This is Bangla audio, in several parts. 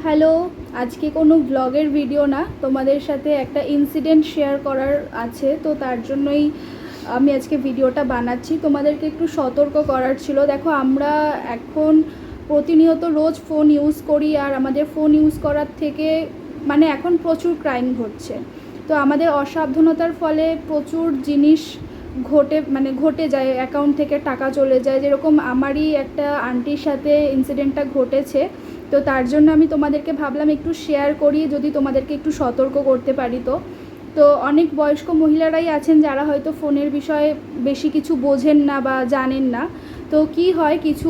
হ্যালো, আজকে কোনো ব্লগের ভিডিও না, তোমাদের সাথে একটা ইনসিডেন্ট শেয়ার করার আছে। তো তার জন্যই আমি আজকে ভিডিওটা বানাচ্ছি, তোমাদেরকে একটু সতর্ক করার ছিল। দেখো, আমরা এখন প্রতিনিয়ত রোজ ফোন ইউজ করি, আর আমাদের ফোন ইউজ করার থেকে এখন প্রচুর ক্রাইম ঘটছে। তো আমাদের অসাবধানতার ফলে প্রচুর জিনিস ঘটে যায়, অ্যাকাউন্ট থেকে টাকা চলে যায়। যেরকম আমারই একটা আন্টির সাথে ইনসিডেন্টটা ঘটেছে। তো তার জন্য আমি তোমাদেরকে ভাবলাম একটু শেয়ার করি, যদি তোমাদেরকে একটু সতর্ক করতে পারি। তো অনেক বয়স্ক মহিলারাই আছেন যারা হয়তো ফোনের বিষয়ে বেশি কিছু বোঝেন না বা জানেন না। তো কি হয়, কিছু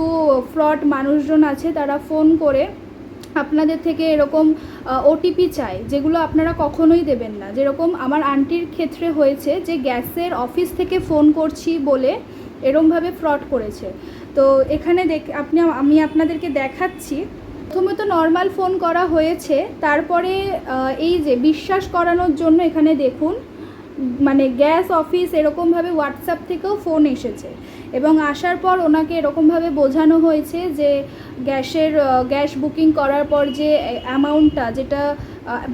ফ্রড মানুষজন আছে, তারা ফোন করে আপনাদের থেকে এরকম ওটিপি চায়, যেগুলো আপনারা কখনোই দেবেন না। যেরকম আমার আন্টির ক্ষেত্রে হয়েছে যে গ্যাসের অফিস থেকে ফোন করছি বলে এরমভাবে ফ্রড করেছে। তো এখানে আমি আপনাদেরকে দেখাচ্ছি। প্রথমে তো নর্মাল ফোন করা হয়েছে, তারপরে এই যে বিশ্বাস করানোর জন্য এখানে দেখুন, গ্যাস অফিস এরকমভাবে হোয়াটসঅ্যাপ থেকেও ফোন এসেছে, এবং আসার পর ওনাকে এরকমভাবে বোঝানো হয়েছে যে গ্যাস বুকিং করার পর যে অ্যামাউন্টটা, যেটা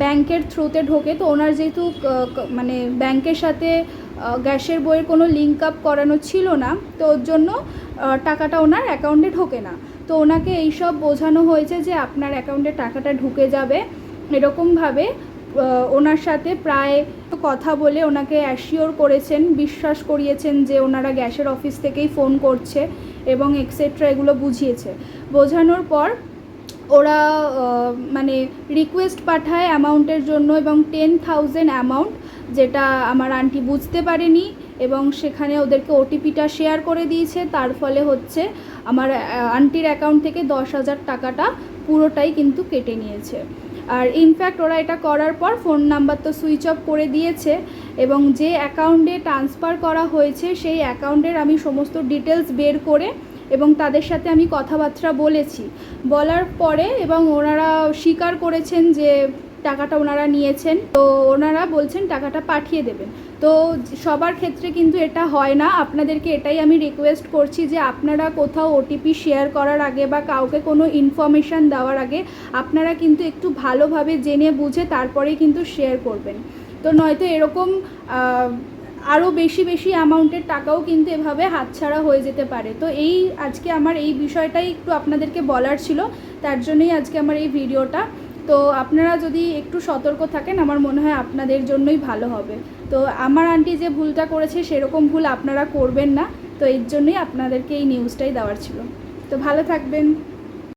ব্যাংকের থ্রুতে ঢোকে, তো ওনার যেহেতু ব্যাংকের সাথে গ্যাসের বইয়ের কোনো লিঙ্ক আপ করানো ছিল না, তো ওর জন্য টাকাটা ওনার অ্যাকাউন্টে ঢোকে না। তো ওনাকে এইসব বোঝানো হয়েছে যে আপনার অ্যাকাউন্টে টাকাটা ঢুকে যাবে, এরকমভাবে ওনার সাথে প্রায় কথা বলে ওনাকে অ্যাসিওর করেছেন, বিশ্বাস করিয়েছেন যে ওনারা গ্যাসের অফিস থেকেই ফোন করছে এবং এক্সেট্রা এগুলো বুঝিয়েছে। বোঝানোর পর ওরা রিকোয়েস্ট পাঠায় অ্যামাউন্টের জন্য, এবং 10,000 অ্যামাউন্ট, যেটা আমার আন্টি বুঝতে পারেনি, এবং সেখানে ওদেরকে ওটিপিটা শেয়ার করে দিয়েছে। তার ফলে হচ্ছে আমার আন্টির অ্যাকাউন্ট থেকে 10,000 টাকাটা পুরোটাই কিন্তু কেটে নিয়েছে। আর ইনফ্যাক্ট ওরা এটা করার পর ফোন নাম্বার তো সুইচ অফ করে দিয়েছে, এবং যে অ্যাকাউন্টে ট্রান্সফার করা হয়েছে সেই অ্যাকাউন্টের আমি সমস্ত ডিটেলস বের করে এবং তাদের সাথে আমি কথাবার্তা বলার পরে, এবং ওনারা স্বীকার করেছেন যে টাকাটা ওনারা নিয়েছেন। তো ওনারা বলছেন টাকাটা পাঠিয়ে দেবেন। তো সবার ক্ষেত্রে কিন্তু এটা হয় না। আপনাদেরকে এটাই আমি রিকোয়েস্ট করছি যে আপনারা কোথাও ওটিপি শেয়ার করার আগে বা কাউকে কোনো ইনফরমেশান দেওয়ার আগে আপনারা কিন্তু একটু ভালোভাবে জেনে বুঝে তারপরেই কিন্তু শেয়ার করবেন। তো নয়তো এরকম আরও বেশি অ্যামাউন্টের টাকাও কিন্তু এভাবে হাতছাড়া হয়ে যেতে পারে। তো আজকে আমার এই বিষয়টাই একটু আপনাদেরকে বলার ছিল, তার জন্যই আজকে আমার এই ভিডিওটা। তো আপনারা যদি একটু সতর্ক থাকেন, আমার মনে হয় আপনাদের জন্যই ভালো হবে। তো আমার আন্টি যে ভুলটা করেছে সেরকম ভুল আপনারা করবেন না। তো এর জন্যই আপনাদেরকে এই নিউজটাই দেওয়ার ছিল। তো ভালো থাকবেন।